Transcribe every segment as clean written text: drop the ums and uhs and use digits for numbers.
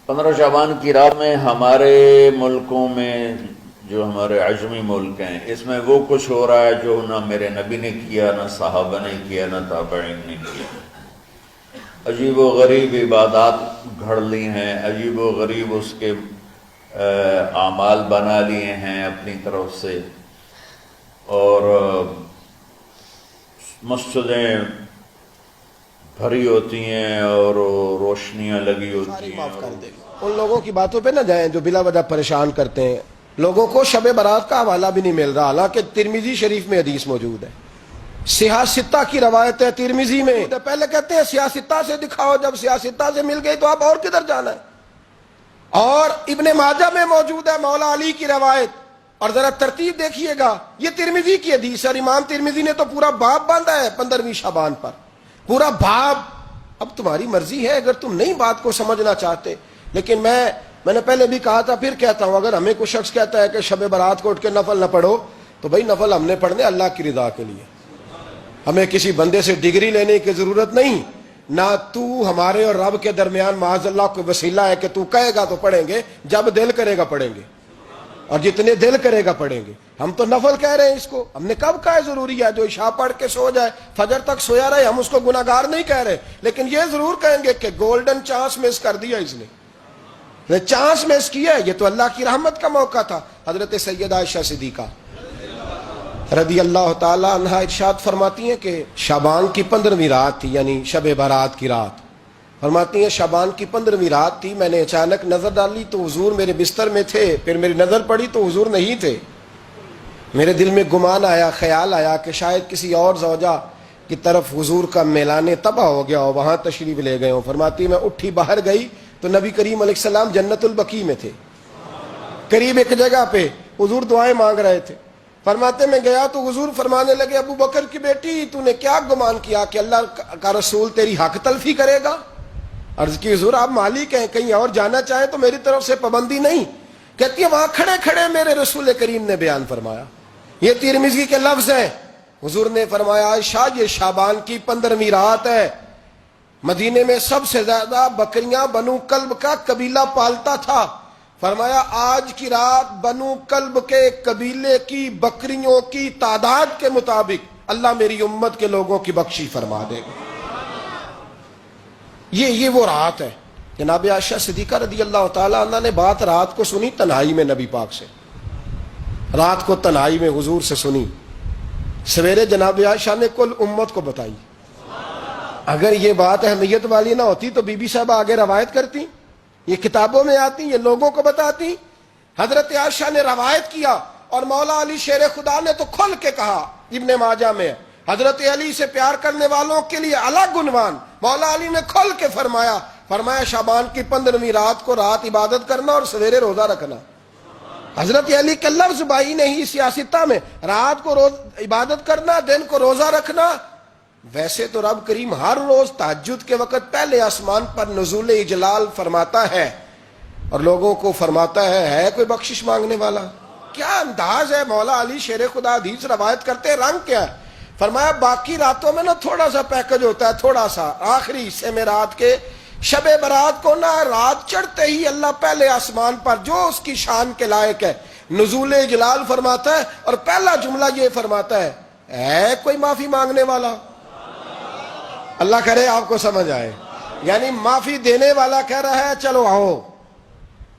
15 شعبان کی رات میں ہمارے ملکوں میں جو ہمارے عجمی ملک ہیں اس میں وہ کچھ ہو رہا ہے جو نہ میرے نبی نے کیا، نہ صحابہ نے کیا، نہ تابعین نے کیا۔ عجیب و غریب عبادات گھڑ لی ہیں، عجیب و غریب اس کے اعمال بنا لیے ہیں اپنی طرف سے، اور مسجدیں بھری ہوتی ہیں اور روشنیاں لگی ہوتی ہیں۔ معاف کر دے ان لوگوں کی باتوں پہ نہ جائیں جو بلا وجہ پریشان کرتے ہیں لوگوں کو۔ شب برات کا حوالہ بھی نہیں مل رہا، حالانکہ ترمذی شریف میں حدیث موجود ہے، سیاستہ کی روایت ہے ترمذی میں۔ پہلے کہتے ہیں سیاستہ سے دکھاؤ، جب سیاستہ سے مل گئی تو آپ اور کدھر جانا ہے؟ اور ابن ماجہ میں موجود ہے مولا علی کی روایت، اور ذرا ترتیب دیکھیے گا، یہ ترمذی کی حدیث ہے اور امام ترمذی نے تو پورا باب باندھا ہے 15ویں شعبان پر، پورا باب۔ اب تمہاری مرضی ہے اگر تم نئی بات کو سمجھنا چاہتے، لیکن میں نے پہلے بھی کہا تھا پھر کہتا ہوں، اگر ہمیں کوئی شخص کہتا ہے کہ شب برات کو اٹھ کے نفل نہ پڑھو، تو بھائی نفل ہم نے پڑھنے اللہ کی رضا کے لیے، ہمیں کسی بندے سے ڈگری لینے کی ضرورت نہیں، نہ تو ہمارے اور رب کے درمیان معاذ اللہ کوئی وسیلہ ہے کہ تو کہے گا تو پڑھیں گے، جب دل کرے گا پڑھیں گے، اور جتنے دل کرے گا پڑھیں گے۔ ہم تو نفل کہہ رہے ہیں اس کو، ہم نے کب کہا ہے ضروری ہے جو عشاء پڑھ کے سو جائے فجر تک سویا رہے، ہم اس کو گناہگار نہیں کہہ رہے، لیکن یہ ضرور کہیں گے کہ گولڈن چانس مس کر دیا اس نے چانس مس کیا ہے، یہ تو اللہ کی رحمت کا موقع تھا۔ حضرت سیدہ عائشہ صدیقہ رضی اللہ تعالی عنہا ارشاد فرماتی ہیں کہ شعبان کی 15ویں رات تھی، یعنی شب برات کی رات، فرماتی ہیں شعبان کی 15ویں رات تھی، میں نے اچانک نظر ڈالی تو حضور میرے بستر میں تھے، پھر میری نظر پڑی تو حضور نہیں تھے، میرے دل میں گمان آیا، خیال آیا کہ شاید کسی اور زوجہ کی طرف حضور کا میلان تباہ ہو گیا ہو، وہاں تشریف لے گئے ہوں۔ فرماتی میں اٹھی باہر گئی تو نبی کریم علیہ السلام جنت البقیع میں تھے، قریب ایک جگہ پہ حضور دعائیں مانگ رہے تھے۔ فرماتے میں گیا تو حضور فرمانے لگے، ابو بکر کی بیٹی تو نے کیا گمان کیا کہ اللہ کا رسول تیری حق تلفی کرے گا؟ عرض کی حضور آپ مالک ہیں، کہیں اور جانا چاہیں تو میری طرف سے پابندی نہیں۔ کہتی ہے وہاں کھڑے کھڑے میرے رسول کریم نے بیان فرمایا، یہ ترمذی کے لفظ ہیں، حضور نے فرمایا عائشہ یہ شعبان کی 15ویں رات ہے، مدینے میں سب سے زیادہ بکریاں بنو کلب کا قبیلہ پالتا تھا، فرمایا آج کی رات بنو کلب کے قبیلے کی بکریوں کی تعداد کے مطابق اللہ میری امت کے لوگوں کی بخشی فرما دے گا۔ یہ وہ رات ہے۔ جناب عائشہ صدیقہ رضی اللہ تعالی عنہ نے بات رات کو سنی تنہائی میں نبی پاک سے، رات کو تنہائی میں حضور سے سنی، سویرے جناب عائشہ نے کل امت کو بتائی۔ اگر یہ بات اہمیت والی نہ ہوتی تو بی بی صاحبہ آگے روایت کرتی، یہ کتابوں میں آتی، یہ لوگوں کو بتاتی۔ حضرت عائشہ نے روایت کیا اور مولا علی شیر خدا نے تو کھل کے کہا، ابن ماجہ میں حضرت علی سے پیار کرنے والوں کے لیے الگ عنوان، مولا علی نے کھل کے فرمایا شعبان کی 15ویں رات کو رات عبادت کرنا اور سویرے روزہ رکھنا۔ حضرت علی کا لفظ بائی نہیں سیاستہ میں، رات کو روز عبادت کرنا، دن کو روزہ رکھنا۔ ویسے تو رب کریم ہر روز تہجد کے وقت پہلے آسمان پر نزول اجلال فرماتا ہے اور لوگوں کو فرماتا ہے کوئی بخشش مانگنے والا؟ کیا انداز ہے مولا علی شیر خدا حدیث روایت کرتے ہیں، رنگ کیا ہے؟ فرمایا باقی راتوں میں نا تھوڑا سا پیکج ہوتا ہے، تھوڑا سا آخری حصے میں رات کے، شب برات کو نا رات چڑھتے ہی اللہ پہلے آسمان پر جو اس کی شان کے لائق ہے نزول اجلال فرماتا ہے، اور پہلا جملہ یہ فرماتا ہے کوئی معافی مانگنے والا؟ اللہ کرے آپ کو سمجھ آئے، یعنی معافی دینے والا کہہ رہا ہے چلو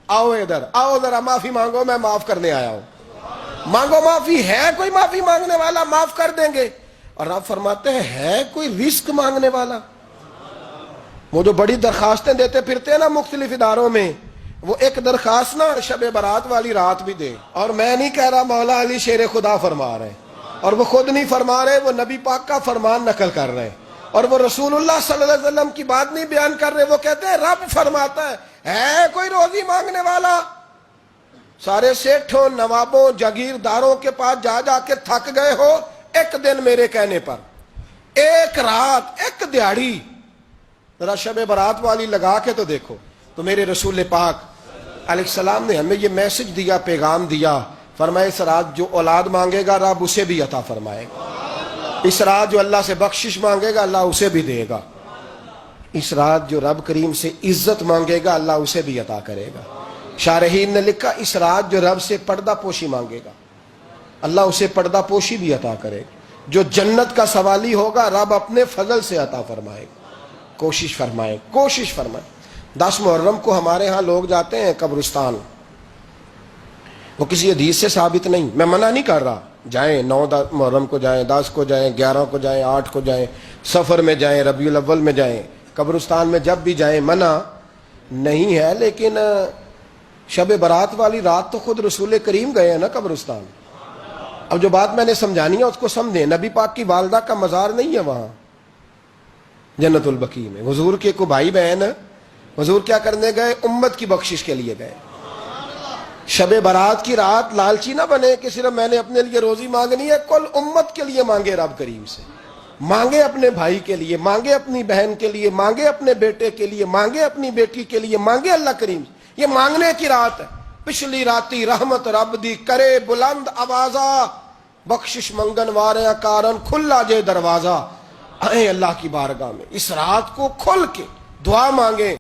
آؤ ادھر آؤ ذرا معافی مانگو، میں معاف کرنے آیا ہوں، مانگو معافی، ہے کوئی معافی مانگنے والا؟ معاف کر دیں گے۔ اور آپ فرماتے ہیں ہے کوئی رزق مانگنے والا؟ وہ جو بڑی درخواستیں دیتے پھرتے ہیں نا مختلف اداروں میں، وہ ایک درخواست نا شب برات والی رات بھی دے۔ اور میں نہیں کہہ رہا، مولا علی شیر خدا فرما رہے ہیں، اور وہ خود نہیں فرما رہے، وہ نبی پاک کا فرمان نقل کر رہے ہیں، اور وہ رسول اللہ صلی اللہ علیہ وسلم کی بات نہیں بیان کر رہے، وہ کہتے ہیں رب فرماتا ہے کوئی روزی مانگنے والا؟ سارے سیٹھوں نوابوں جاگیرداروں کے پاس جا جا کے تھک گئے ہو، ایک دن میرے کہنے پر، ایک رات، ایک دیہڑی ذرا شب برات والی لگا کے تو دیکھو۔ تو میرے رسول پاک علیہ السلام نے ہمیں یہ میسج دیا، پیغام دیا، فرمائے اس رات جو اولاد مانگے گا رب اسے بھی عطا فرمائے گا، اس رات جو اللہ سے بخشش مانگے گا اللہ اسے بھی دے گا، اس رات جو رب کریم سے عزت مانگے گا اللہ اسے بھی عطا کرے گا. شارحین نے لکھا اس رات جو رب سے پردہ پوشی مانگے گا اللہ اسے پردہ پوشی بھی عطا کرے گا. جو جنت کا سوالی ہوگا رب اپنے فضل سے عطا فرمائے گا. کوشش فرمائے 10 محرم کو ہمارے ہاں لوگ جاتے ہیں قبرستان. وہ کسی حدیث سے ثابت نہیں, میں منع نہیں کر رہا, جائیں 9 محرم کو جائیں, 10 کو جائیں, 11 کو جائیں, 8 کو جائیں, سفر میں جائیں, ربیع الاول میں جائیں, قبرستان میں جب بھی جائیں منع نہیں ہے. لیکن شب برات والی رات تو خود رسول کریم گئے ہیں نا قبرستان. اب جو بات میں نے سمجھانی ہے اس کو سمجھیں. نبی پاک کی والدہ کا مزار نہیں ہے وہاں جنت البقیع میں. حضور کے کو بھائی بہن حضور کیا کرنے گئے؟ امت کی بخشش کے لیے گئے. شب برات کی رات لالچی نہ بنے کہ صرف میں نے اپنے لیے روزی مانگنی ہے. کل امت کے لیے مانگے رب کریم سے. مانگے اپنے بھائی کے لیے, مانگے اپنی بہن کے لیے, مانگے اپنے بیٹے کے لیے, مانگے اپنی بیٹی کے لیے, مانگے اللہ کریم سے. یہ مانگنے کی رات ہے. پچھلی راتی رحمت رب دی کرے بلند آوازہ, بخشش منگن واریاں کارن کھلا جے دروازہ. آئیں اللہ کی بارگاہ میں اس رات کو کھل کے دعا مانگیں.